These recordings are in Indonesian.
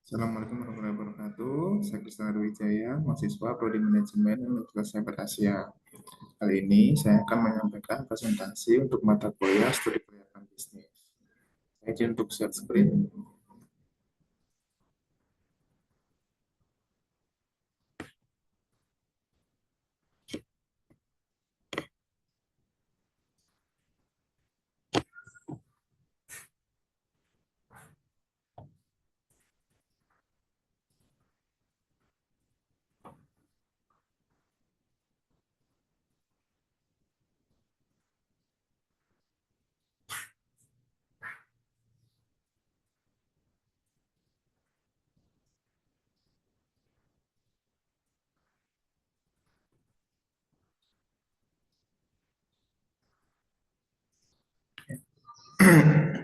Assalamualaikum warahmatullahi wabarakatuh. Saya Krisna Wijaya, mahasiswa Prodi Manajemen Universitas Sahabat Asia. Kali ini saya akan menyampaikan presentasi untuk mata kuliah studi kelihatan bisnis. Saya izin untuk share screen.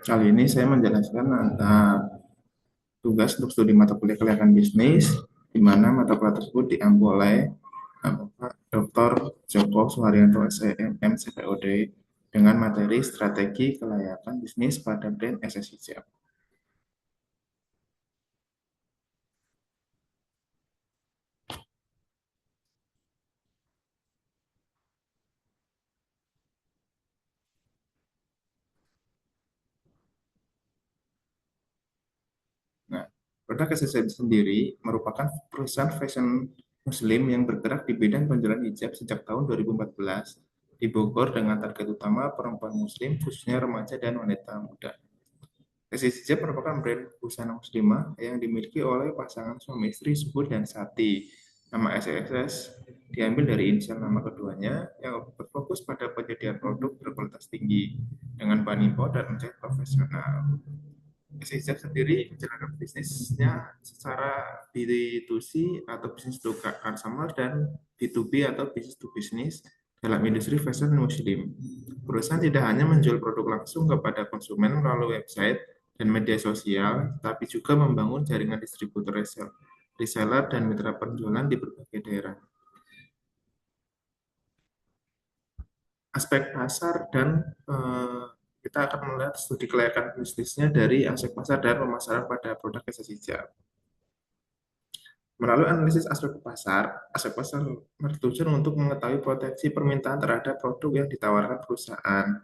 Kali ini saya menjelaskan tentang tugas untuk studi mata kuliah kelihatan bisnis, di mana mata kuliah tersebut diambil oleh Bapak Dr. Joko Suharyanto SEM CPOD dengan materi strategi kelayakan bisnis pada brand SSI Hijab. Nah, produk SSI sendiri merupakan perusahaan fashion muslim yang bergerak di bidang penjualan hijab sejak tahun 2014 di Bogor dengan target utama perempuan muslim, khususnya remaja dan wanita muda. SSI Hijab merupakan brand busana muslimah yang dimiliki oleh pasangan suami istri Subur dan Sati. Nama SSS diambil dari inisial nama keduanya yang berfokus pada penyediaan produk berkualitas tinggi dengan bahan impor dan menjahit profesional. Hijab sendiri menjalankan bisnisnya secara B2C atau bisnis to customer dan B2B atau business to business dalam industri fashion muslim. Perusahaan tidak hanya menjual produk langsung kepada konsumen melalui website dan media sosial, tapi juga membangun jaringan distributor reseller dan mitra penjualan di berbagai daerah. Aspek pasar dan kita akan melihat studi kelayakan bisnisnya dari aspek pasar dan pemasaran pada produk SSI Hijab. Melalui analisis aspek pasar bertujuan untuk mengetahui potensi permintaan terhadap produk yang ditawarkan perusahaan.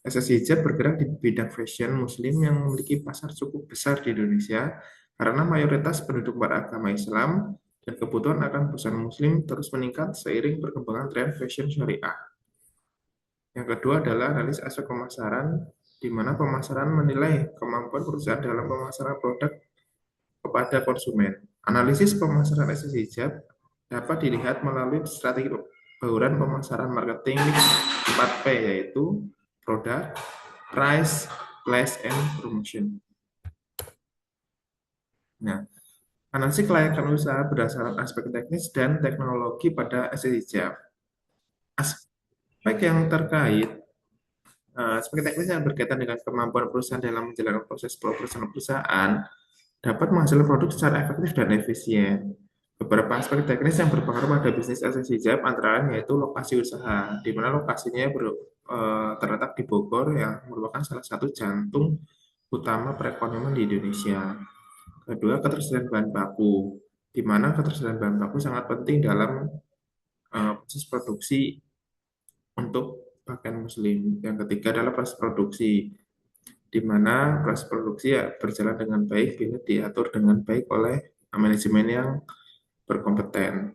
SSI Hijab bergerak di bidang fashion muslim yang memiliki pasar cukup besar di Indonesia karena mayoritas penduduk beragama Islam dan kebutuhan akan busana muslim terus meningkat seiring perkembangan tren fashion syariah. Yang kedua adalah analisis aspek pemasaran, di mana pemasaran menilai kemampuan perusahaan dalam pemasaran produk kepada konsumen. Analisis pemasaran SSI Hijab dapat dilihat melalui strategi bauran pemasaran marketing 4P, yaitu produk, price, place, and promotion. Nah, analisis kelayakan usaha berdasarkan aspek teknis dan teknologi pada SSI Hijab. Aspek yang terkait aspek teknis yang berkaitan dengan kemampuan perusahaan dalam menjalankan proses perusahaan dapat menghasilkan produk secara efektif dan efisien. Beberapa aspek teknis yang berpengaruh pada bisnis SSI Hijab antara lain yaitu lokasi usaha, di mana lokasinya terletak di Bogor yang merupakan salah satu jantung utama perekonomian di Indonesia. Kedua, ketersediaan bahan baku, di mana ketersediaan bahan baku sangat penting dalam proses produksi untuk pakaian muslim. Yang ketiga adalah proses produksi, di mana proses produksi berjalan dengan baik bila diatur dengan baik oleh manajemen yang berkompeten.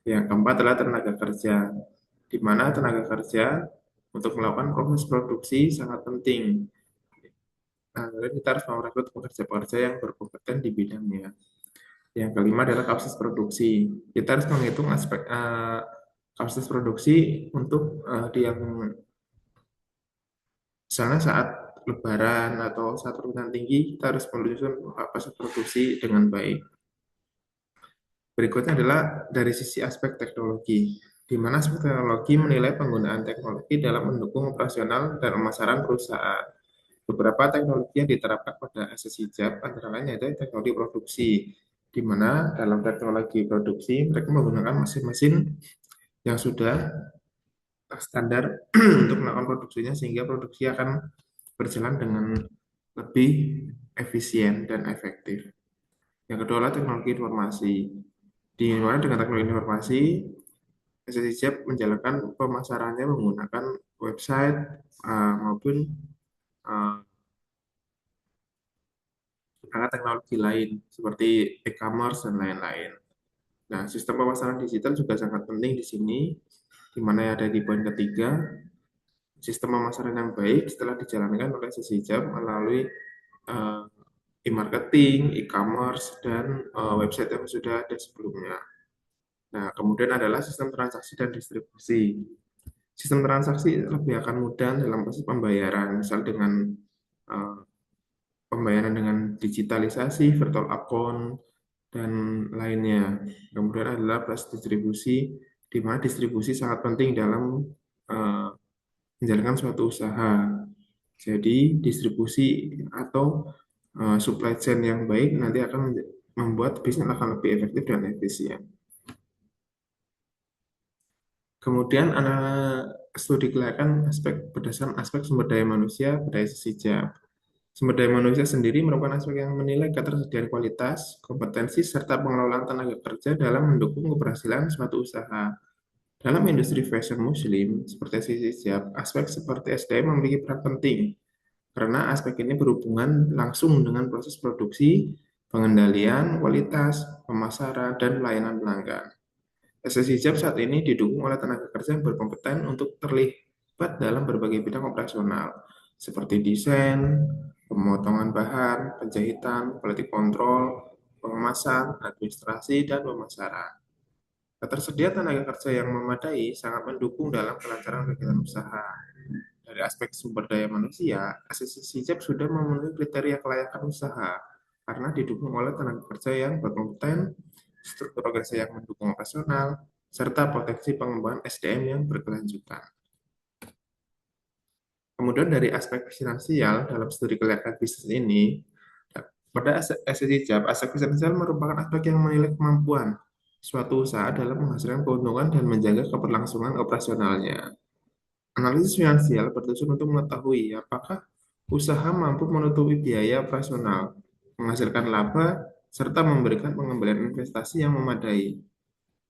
Yang keempat adalah tenaga kerja, di mana tenaga kerja untuk melakukan proses produksi sangat penting. Nah, kita harus merekrut pekerja-pekerja yang berkompeten di bidangnya. Yang kelima adalah kapasitas produksi. Kita harus menghitung aspek kapasitas produksi untuk di yang misalnya saat lebaran atau saat permintaan tinggi, kita harus menyusun kapasitas produksi dengan baik. Berikutnya adalah dari sisi aspek teknologi, di mana aspek teknologi menilai penggunaan teknologi dalam mendukung operasional dan pemasaran perusahaan. Beberapa teknologi yang diterapkan pada SSI Hijab antara lain yaitu teknologi produksi, di mana dalam teknologi produksi mereka menggunakan mesin-mesin yang sudah standar untuk melakukan produksinya sehingga produksi akan berjalan dengan lebih efisien dan efektif. Yang kedua adalah teknologi informasi. Di mana dengan teknologi informasi, SSIJAB menjalankan pemasarannya menggunakan website maupun uh, alat teknologi lain seperti e-commerce dan lain-lain. Nah, sistem pemasaran digital juga sangat penting di sini, di mana ada di poin ketiga, sistem pemasaran yang baik setelah dijalankan oleh SSIJAB melalui uh, e-marketing, e-commerce, dan website yang sudah ada sebelumnya. Nah, kemudian adalah sistem transaksi dan distribusi. Sistem transaksi lebih akan mudah dalam proses pembayaran, misal dengan uh, pembayaran dengan digitalisasi, virtual account, dan lainnya. Kemudian adalah proses distribusi, di mana distribusi sangat penting dalam uh, menjalankan suatu usaha. Jadi, distribusi atau supply chain yang baik nanti akan membuat bisnis akan lebih efektif dan efisien. Kemudian studi kelayakan berdasarkan aspek sumber daya manusia pada sisi JAB. Sumber daya manusia sendiri merupakan aspek yang menilai ketersediaan kualitas, kompetensi, serta pengelolaan tenaga kerja dalam mendukung keberhasilan suatu usaha. Dalam industri fashion muslim, seperti sisi JAB, aspek seperti SDM memiliki peran penting, karena aspek ini berhubungan langsung dengan proses produksi, pengendalian, kualitas, pemasaran, dan pelayanan pelanggan. SSIJAB saat ini didukung oleh tenaga kerja yang berkompeten untuk terlibat dalam berbagai bidang operasional, seperti desain, pemotongan bahan, penjahitan, quality control, pengemasan, administrasi, dan pemasaran. Ketersediaan tenaga kerja yang memadai sangat mendukung dalam kelancaran kegiatan usaha. Dari aspek sumber daya manusia, SSIJAB sudah memenuhi kriteria kelayakan usaha karena didukung oleh tenaga kerja yang berkompeten, struktur organisasi yang mendukung operasional, serta potensi pengembangan SDM yang berkelanjutan. Kemudian dari aspek finansial dalam studi kelayakan bisnis ini, pada SSIJAB, aspek finansial merupakan aspek yang menilai kemampuan suatu usaha dalam menghasilkan keuntungan dan menjaga keberlangsungan operasionalnya. Analisis finansial bertujuan untuk mengetahui apakah usaha mampu menutupi biaya operasional, menghasilkan laba, serta memberikan pengembalian investasi yang memadai.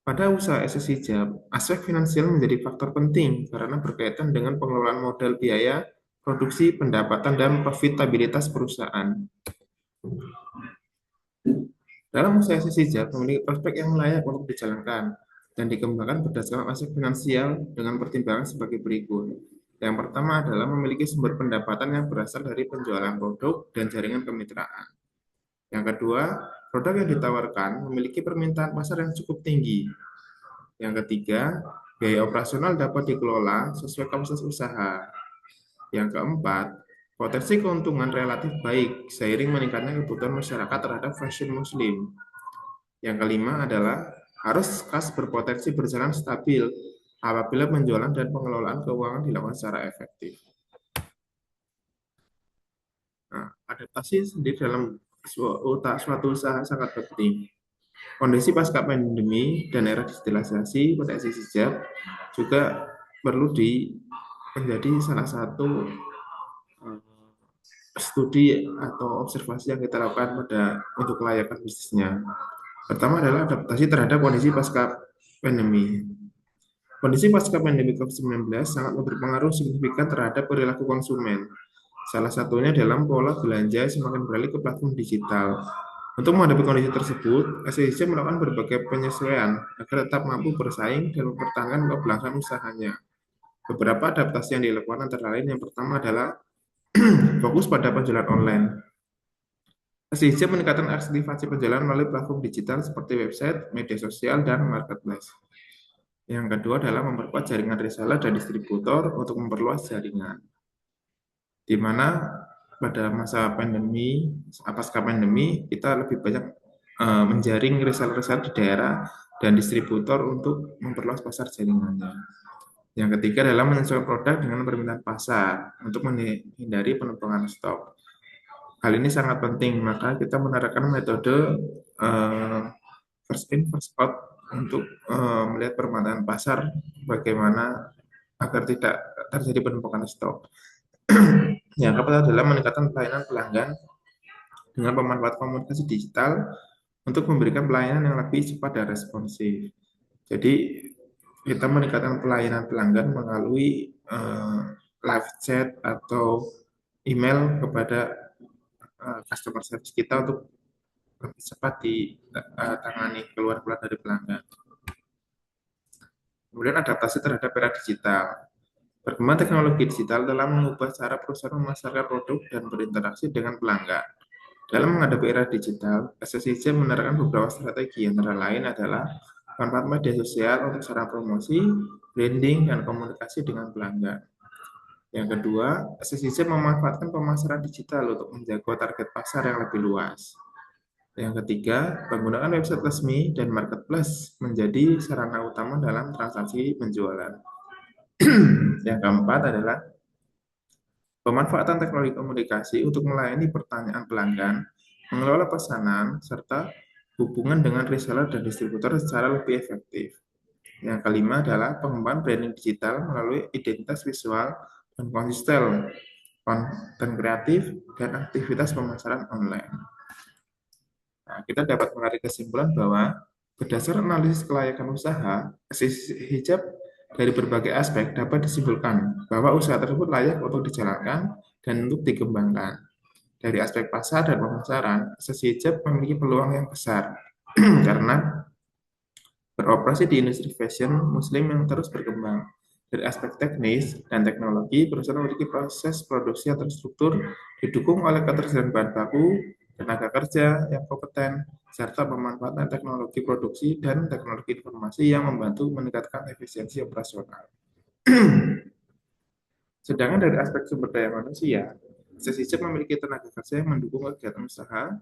Pada usaha SSIJAB, aspek finansial menjadi faktor penting karena berkaitan dengan pengelolaan modal biaya, produksi, pendapatan, dan profitabilitas perusahaan. Dalam usaha SSIJAB memiliki prospek yang layak untuk dijalankan dan dikembangkan berdasarkan aspek finansial dengan pertimbangan sebagai berikut. Yang pertama adalah memiliki sumber pendapatan yang berasal dari penjualan produk dan jaringan kemitraan. Yang kedua, produk yang ditawarkan memiliki permintaan pasar yang cukup tinggi. Yang ketiga, biaya operasional dapat dikelola sesuai kapasitas usaha. Yang keempat, potensi keuntungan relatif baik seiring meningkatnya kebutuhan masyarakat terhadap fashion muslim. Yang kelima adalah harus kas berpotensi berjalan stabil apabila penjualan dan pengelolaan keuangan dilakukan secara efektif. Nah, adaptasi sendiri dalam suatu usaha sangat penting. Kondisi pasca pandemi dan era digitalisasi pada sisi hijab juga perlu menjadi salah satu studi atau observasi yang kita lakukan untuk kelayakan bisnisnya. Pertama adalah adaptasi terhadap kondisi pasca pandemi. Kondisi pasca pandemi COVID-19 sangat berpengaruh signifikan terhadap perilaku konsumen. Salah satunya dalam pola belanja semakin beralih ke platform digital. Untuk menghadapi kondisi tersebut, SCIC melakukan berbagai penyesuaian agar tetap mampu bersaing dan mempertahankan keberlangsungan usahanya. Beberapa adaptasi yang dilakukan antara lain yang pertama adalah fokus pada penjualan online. SCIC meningkatkan aktivasi penjualan melalui platform digital seperti website, media sosial, dan marketplace. Yang kedua adalah memperkuat jaringan reseller dan distributor untuk memperluas jaringan. Di mana pada masa pandemi, pasca pandemi, kita lebih banyak menjaring reseller-reseller di daerah dan distributor untuk memperluas pasar jaringannya. Yang ketiga adalah menyesuaikan produk dengan permintaan pasar untuk menghindari penumpukan stok. Hal ini sangat penting, maka kita menerapkan metode first in, first out untuk melihat permintaan pasar bagaimana agar tidak terjadi penumpukan stok. Yang keempat adalah meningkatkan pelayanan pelanggan dengan pemanfaatan komunikasi digital untuk memberikan pelayanan yang lebih cepat dan responsif. Jadi kita meningkatkan pelayanan pelanggan melalui live chat atau email kepada customer service kita untuk lebih cepat ditangani keluar-keluar dari pelanggan. Kemudian adaptasi terhadap era digital. Perkembangan teknologi digital telah mengubah cara perusahaan memasarkan produk dan berinteraksi dengan pelanggan. Dalam menghadapi era digital, SSIJ menerapkan beberapa strategi, antara lain adalah manfaat media sosial untuk sarana promosi, branding, dan komunikasi dengan pelanggan. Yang kedua, SSIJ memanfaatkan pemasaran digital untuk menjaga target pasar yang lebih luas. Yang ketiga, penggunaan website resmi dan marketplace menjadi sarana utama dalam transaksi penjualan. Yang keempat adalah pemanfaatan teknologi komunikasi untuk melayani pertanyaan pelanggan, mengelola pesanan, serta hubungan dengan reseller dan distributor secara lebih efektif. Yang kelima adalah pengembangan branding digital melalui identitas visual dan konsisten, konten kreatif, dan aktivitas pemasaran online. Nah, kita dapat menarik kesimpulan bahwa berdasarkan analisis kelayakan usaha, sisi hijab dari berbagai aspek dapat disimpulkan bahwa usaha tersebut layak untuk dijalankan dan untuk dikembangkan. Dari aspek pasar dan pemasaran, sisi hijab memiliki peluang yang besar karena beroperasi di industri fashion muslim yang terus berkembang. Dari aspek teknis dan teknologi, perusahaan memiliki proses produksi yang terstruktur, didukung oleh ketersediaan bahan baku, tenaga kerja yang kompeten, serta pemanfaatan teknologi produksi dan teknologi informasi yang membantu meningkatkan efisiensi operasional. Sedangkan dari aspek sumber daya manusia, SSIJ memiliki tenaga kerja yang mendukung kegiatan usaha,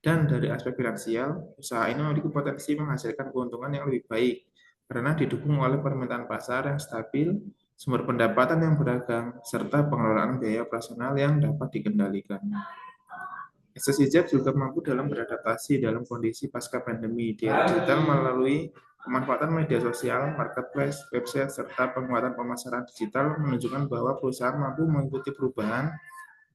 dan dari aspek finansial, usaha ini memiliki potensi menghasilkan keuntungan yang lebih baik karena didukung oleh permintaan pasar yang stabil, sumber pendapatan yang beragam, serta pengelolaan biaya operasional yang dapat dikendalikan. SSIJ juga mampu dalam beradaptasi dalam kondisi pasca pandemi di era digital melalui pemanfaatan media sosial, marketplace, website, serta penguatan pemasaran digital menunjukkan bahwa perusahaan mampu mengikuti perubahan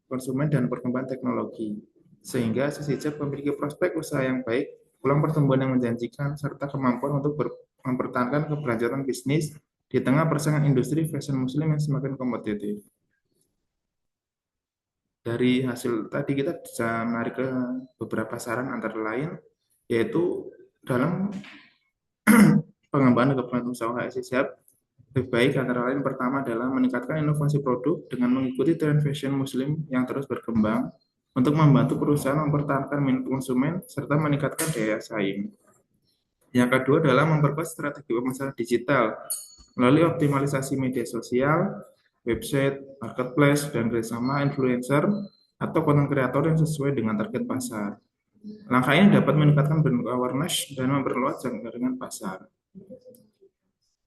konsumen dan perkembangan teknologi. Sehingga SSIJ memiliki prospek usaha yang baik, peluang pertumbuhan yang menjanjikan, serta kemampuan untuk mempertahankan keberlanjutan bisnis di tengah persaingan industri fashion muslim yang semakin kompetitif. Dari hasil tadi kita bisa menarik ke beberapa saran antara lain, yaitu dalam pengembangan keberlanjutan usaha SSIJ lebih baik antara lain pertama adalah meningkatkan inovasi produk dengan mengikuti tren fashion muslim yang terus berkembang untuk membantu perusahaan mempertahankan minat konsumen serta meningkatkan daya saing. Yang kedua adalah memperkuat strategi pemasaran digital melalui optimalisasi media sosial, website, marketplace, dan kerjasama influencer atau konten kreator yang sesuai dengan target pasar. Langkah ini dapat meningkatkan brand awareness dan memperluas jaringan pasar.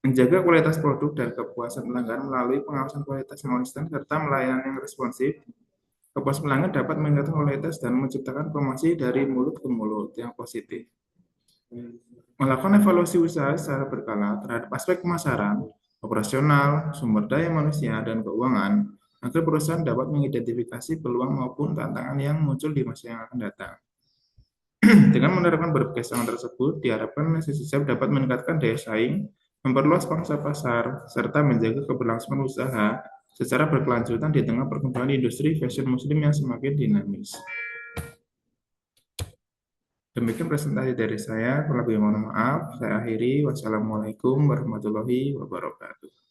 Menjaga kualitas produk dan kepuasan pelanggan melalui pengawasan kualitas yang konsisten serta melayani yang responsif. Kepuasan pelanggan dapat meningkatkan kualitas dan menciptakan promosi dari mulut ke mulut yang positif. Melakukan evaluasi usaha secara berkala terhadap aspek pemasaran, operasional, sumber daya manusia, dan keuangan, agar perusahaan dapat mengidentifikasi peluang maupun tantangan yang muncul di masa yang akan datang. Dengan menerapkan berbagai saran tersebut, diharapkan SSIJ dapat meningkatkan daya saing, memperluas pangsa pasar, serta menjaga keberlangsungan usaha secara berkelanjutan di tengah perkembangan industri fashion muslim yang semakin dinamis. Demikian presentasi dari saya, kurang lebih mohon maaf. Saya akhiri. Wassalamualaikum warahmatullahi wabarakatuh.